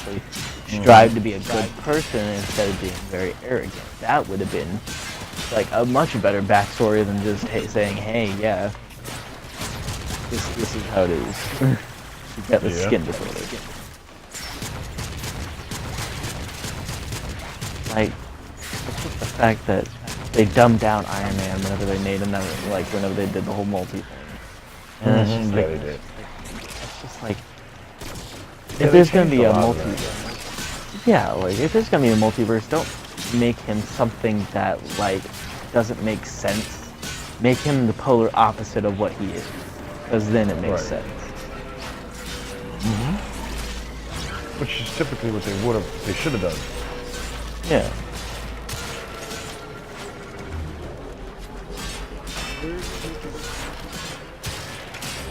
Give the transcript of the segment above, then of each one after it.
actually strive to be a good person instead of being very arrogant. That would have been like a much better backstory than just saying, "Hey, yeah, this is how it is." You got the skin disorder. Like, it's just the fact that they dumbed down Iron Man whenever they made him, like whenever they did the whole multi thing. And it's just like, they did. It's just like, if there's gonna be a if there's gonna be a multiverse, don't make him something that like doesn't make sense. Make him the polar opposite of what he is, because then it makes sense. Which is typically what they should have done. Yeah.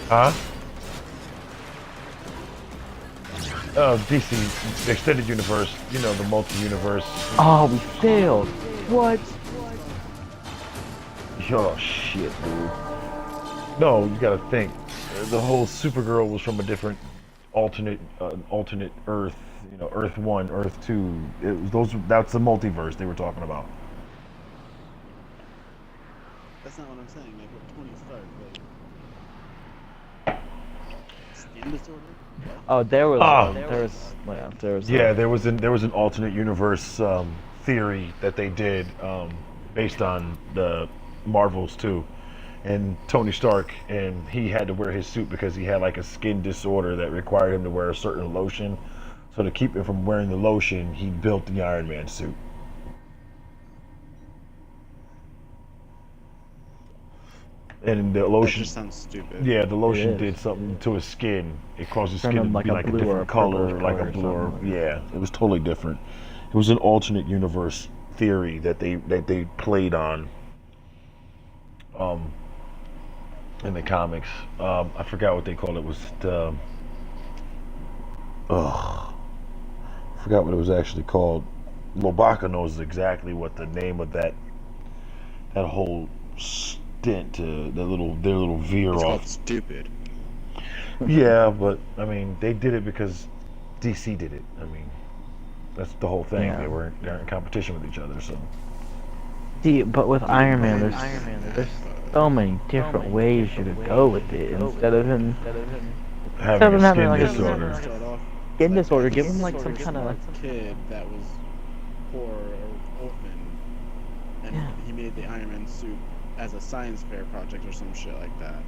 Huh? DC, the extended universe, you know, the multi-universe. Oh, we failed. What? Oh, shit, dude. No, you gotta think. The whole Supergirl was from a different alternate Earth, you know, Earth 1, Earth 2. That's the multiverse they were talking about. That's not what I'm saying. Like what Tony Stark, like skin disorder. What? Oh, there was an alternate universe theory that they did based on the Marvels too, and Tony Stark, and he had to wear his suit because he had like a skin disorder that required him to wear a certain lotion. So to keep him from wearing the lotion, he built the Iron Man suit. And the lotion. That just sounds stupid. Yeah, the lotion did something to his skin. It caused his skin to be like a different color, like a blue. Yeah, it was totally different. It was an alternate universe theory that they played on. In the comics, I forgot what they called it. Was the I forgot what it was actually called. Lobaka knows exactly what the name of that whole stint, their little veer It's off. called stupid. Yeah, but I mean, they did it because DC did it. I mean, that's the whole thing. Yeah. They're in competition with each other. So. But with Iron Man, there's so many different ways you could go with it. Instead of him Having a skin like disorder. skin disorder, give him like some kind of kid that was poor or orphan, and he made the Iron Man suit as a science fair project or some shit like that.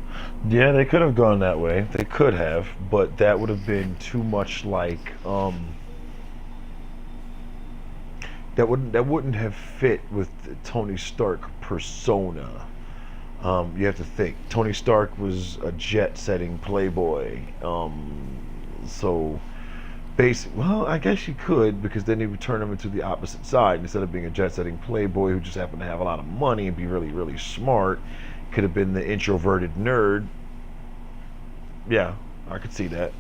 Yeah, they could have gone that way. They could have, but that would have been too much like that wouldn't have fit with the Tony Stark persona. You have to think. Tony Stark was a jet-setting playboy. So well, I guess you could, because then he would turn him into the opposite side. Instead of being a jet-setting playboy who just happened to have a lot of money and be really, really smart, could have been the introverted nerd. Yeah, I could see that.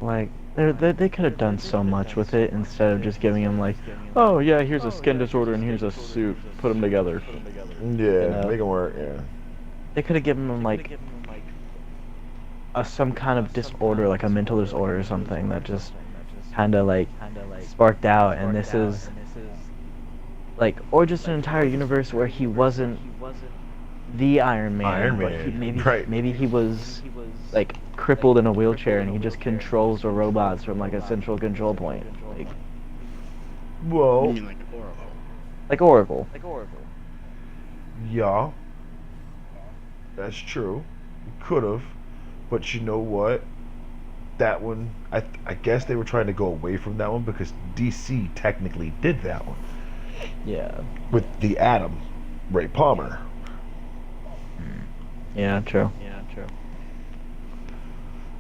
like they could have done so much with it instead of just giving him like, oh yeah, here's a skin disorder and here's a suit, put them together. Yeah, make it work. Yeah. They could have given him like some kind of disorder, like a mental disorder or something that just kind of like sparked out, and this is like, or just an entire universe where he wasn't the Iron Man, but maybe he was like crippled in a wheelchair and he just controls the robots from like a central control point, like, well, You mean like Oracle? like Oracle. Yeah, that's true. Could have, but you know what? That one, I guess they were trying to go away from that one because DC technically did that one. Yeah. With the Atom, Ray Palmer. Yeah, true.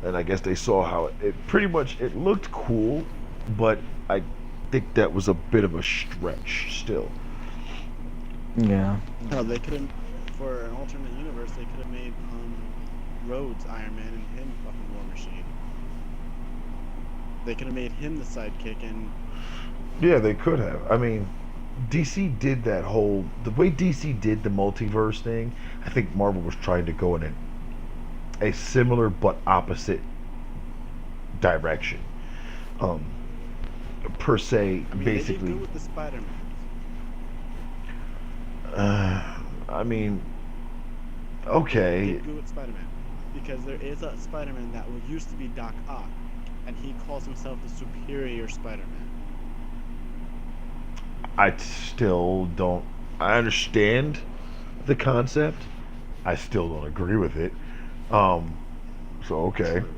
And I guess they saw how it pretty much, it looked cool, but I think that was a bit of a stretch still. Yeah. No, they could have, for an alternate universe, they could have made Rhodes Iron Man and him fucking War Machine. They could have made him the sidekick and... Yeah, they could have. I mean, DC did that whole... The way DC did the multiverse thing, I think Marvel was trying to go in a similar but opposite direction. Um, per se, I mean, they did basically. good with the Spider-Man. I mean, They okay. did good with Spider-Man because there is a Spider-Man that used to be Doc Ock, and he calls himself the superior Spider-Man. I still don't. I understand the concept. I still don't agree with it. Um, so okay. True,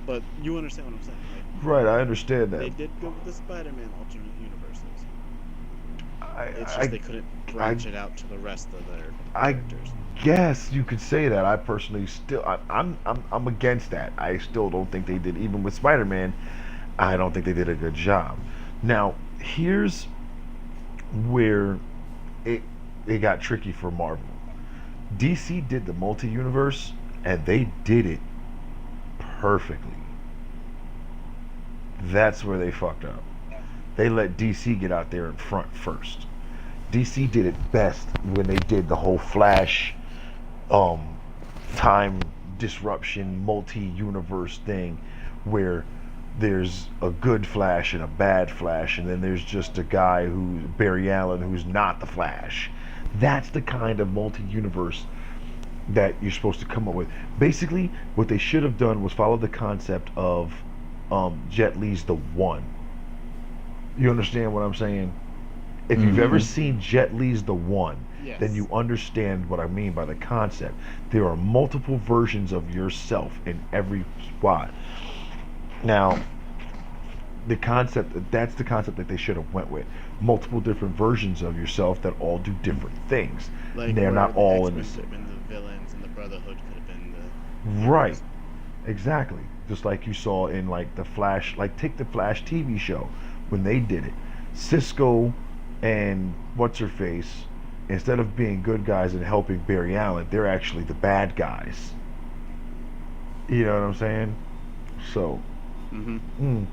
but you understand what I'm saying. Like, Right, I understand that. they did good with the Spider-Man alternate universes. It's just I, they couldn't I, branch it out to the rest of their I characters. guess you could say that. I personally still, I'm against that. I still don't think they did. Even with Spider-Man, I don't think they did a good job. Now, here's where it it got tricky for Marvel. DC did the multi-universe, and they did it perfectly. That's where they fucked up. They let DC get out there in front first. DC did it best when they did the whole Flash, um, time disruption, multi-universe thing, where there's a good Flash and a bad Flash, and then there's just a guy who's Barry Allen who's not the Flash. That's the kind of multi-universe that you're supposed to come up with. Basically, what they should have done was follow the concept of Jet Li's The One. You understand what I'm saying? If you've ever Mhm. seen Jet Li's The One, then Yes. you understand what I mean by the concept. There are multiple versions of yourself in every spot. Now, that's the concept that they should have went with. Multiple different versions of yourself that all do different things. Like They're where not the all in the X-Men could same. have been the villains and the Brotherhood could have been the Right. heroes. Exactly. Just like you saw in like the Flash, like take the Flash TV show when they did it. Cisco and what's her face, instead of being good guys and helping Barry Allen, they're actually the bad guys. You know what I'm saying? So, Mm-hmm. mm,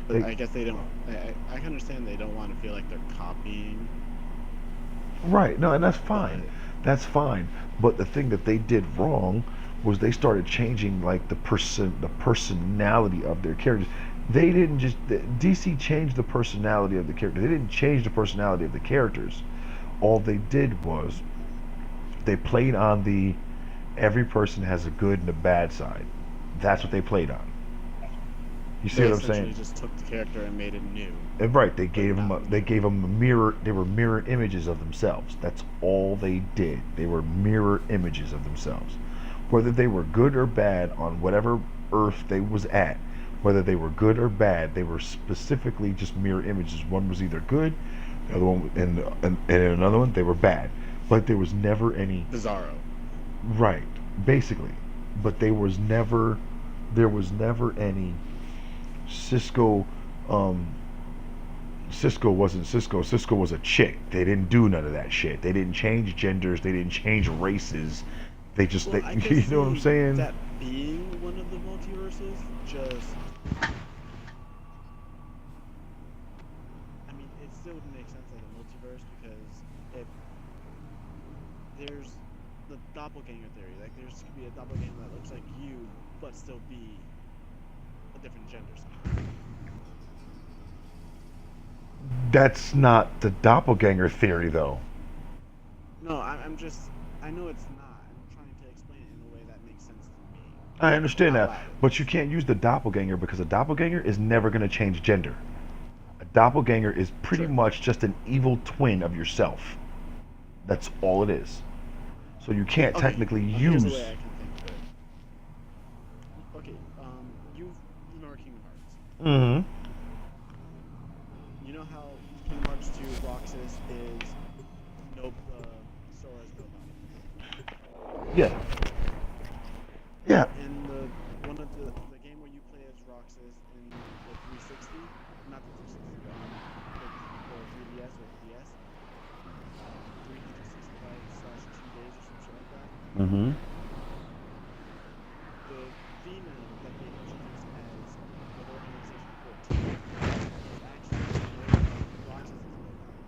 But they, I guess they don't. I can understand they don't want to feel like they're copying, right. No, and that's fine. but That's fine. But the thing that they did wrong was they started changing like the personality of their characters. They didn't just DC changed the personality of the character. They didn't change the personality of the characters. All they did was they played on the every person has a good and a bad side. That's what they played on. You see they what I'm essentially saying? just took the character and made it new, And right, but not they new. gave them a mirror. They were mirror images of themselves. That's all they did. They were mirror images of themselves. Whether they were good or bad on whatever Earth they was at, whether they were good or bad, they were specifically just mirror images. One was either good, the other one, and in another one they were bad. But there was never any Bizarro. right, basically. But there was never any Cisco. Um, Cisco wasn't Cisco. Cisco was a chick. They didn't do none of that shit. They didn't change genders. They didn't change races. They just, Well, I could you know what I'm see saying? that being one of the multiverses. Just, I mean, it still would make sense as a multiverse because if there's the doppelganger theory, like there's could be a doppelganger that looks like you but still be a different gender somehow. That's not the doppelganger theory, though. No, I'm just. I know it's not. I'm trying to explain it in a way that makes sense to me I understand out that, loud. but you can't use the doppelganger because a doppelganger is never going to change gender. A doppelganger is pretty True. much just an evil twin of yourself. That's all it is. So you can't Okay. technically Here's a use. way I can think of it. Okay. You remember Kingdom Hearts? Mm-hmm. You know how Kingdom Hearts 2 Roxas is no Sora's nobody. Yeah. Yeah. In the one of the game where you play as Roxas in the 360, not the 360, but the 3DS or DS, 365/2 days or some shit like that. Mm-hmm. The female that they introduced as the Organization 14 is actually Roxas's nobody.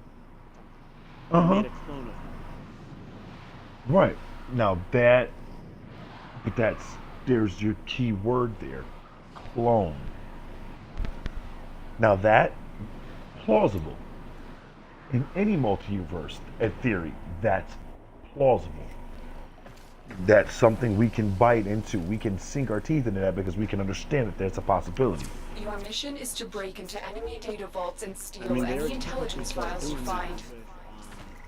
They Uh-huh. made a clone of her. Right. Now But there's your key word there, clone. Now that plausible in any multiverse, in theory, that's plausible. That's something we can bite into. We can sink our teeth into that because we can understand that that's a possibility. Your mission is to break into enemy data vaults and steal I mean, they any already intelligence started files you doing that find. with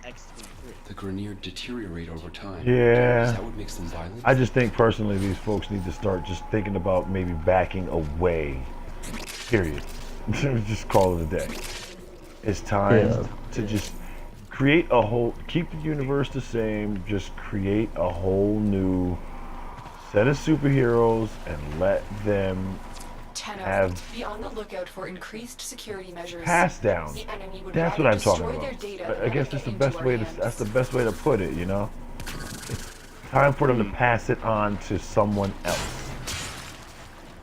X-23. The Grineer deteriorate over time. Yeah. Is that what makes them violent? I just think personally these folks need to start just thinking about maybe backing away. Period. Just call it a day. It's time to just create a whole, keep the universe the same, just create a whole new set of superheroes and let them Tenno, have be on the lookout for increased security measures. pass down. The enemy would That's what rather I'm talking destroy their about. data I guess than that's the get best into way our to, that's the hands. best way to put it, you know? It's time for them to pass it on to someone else.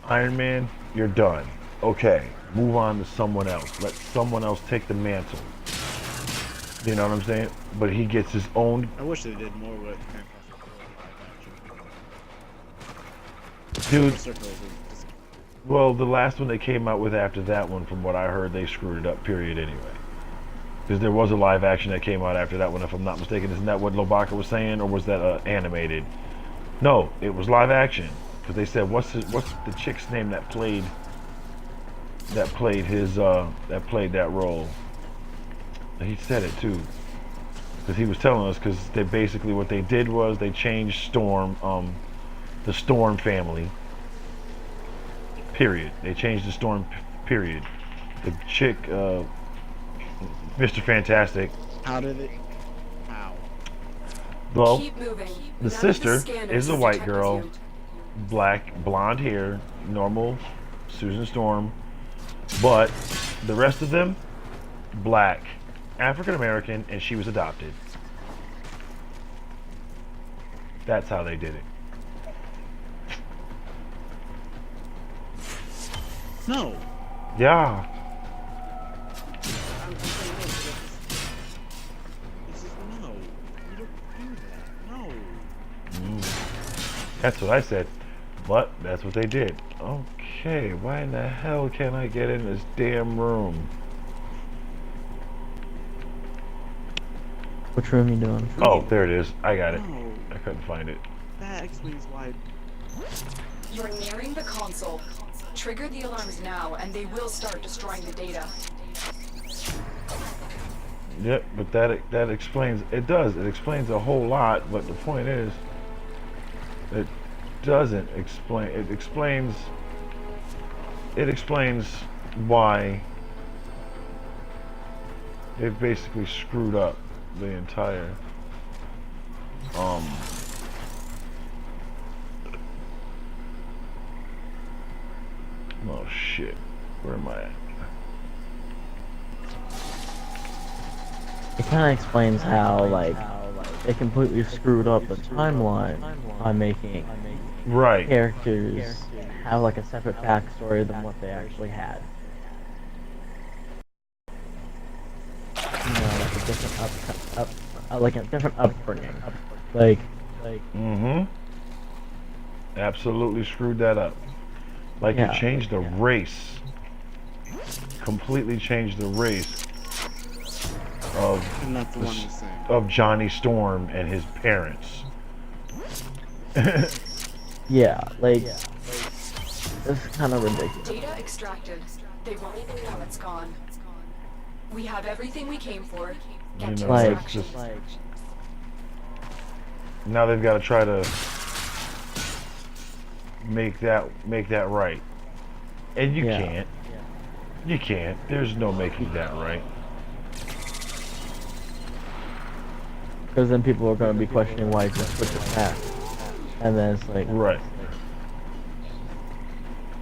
Iron Man, you're done. Okay, move on to someone else. Let someone else take the mantle. You know what I'm saying? But he gets his own. I wish they did more with Fantastic Four live action. Dude, Circle is just- well, the last one they came out with after that one, from what I heard, they screwed it up, period, anyway. Because there was a live action that came out after that one, if I'm not mistaken. Isn't that what Lobaka was saying, or was that animated? No, it was live action. Because they said, what's the chick's name that played that role? He said it too, because he was telling us. Because they basically, what they did was they changed Storm, the Storm family. Period. They changed the Storm. Period. The chick, Mr. Fantastic. How did it? How? Well, Keep moving. the None of sister scanners is a detect white with girl, you. black, blonde hair, normal Susan Storm, but the rest of them, black, African American, and she was adopted. That's how they did it. No. Yeah. I'm saying no. This is no. You don't do that. No. That's what I said. But that's what they did. Okay, why in the hell can't I get in this damn room? Which room you doing? Oh, there it is. I got it. No. I couldn't find it. That explains why. You're nearing the console. Trigger the alarms now, and they will start destroying the data. Yep, but that explains, it does. It explains a whole lot, but the point is, it doesn't explain. It explains why it basically screwed up the entire oh shit, where am I at? It kind of explains how, like, they completely screwed up the timeline by making Right. characters have, like, a separate backstory than what they actually had. You know, like a different like a different upbringing. Like, Mm-hmm. Absolutely screwed that up. Like, Yeah. it changed the race. Completely changed the race And that's the The one s- he's saying. of Johnny Storm and his parents. yeah, like, this is kind of ridiculous. Data extracted. They won't even know it's gone. We have everything we came for. Get You to know, Like, extraction. just- Now they've got to try to make that right. And you Yeah. can't. You can't. There's no making that right. Because then people are going to be questioning why you just switch it back. And then it's like, Right.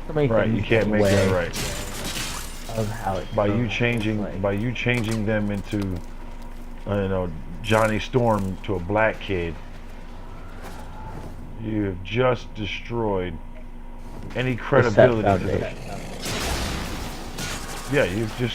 so many Right. things You can't in make the that way right. of how it By you goes. changing Like, them into Johnny Storm to a black kid, you have just destroyed any the set credibility to the, foundation. yeah, you've just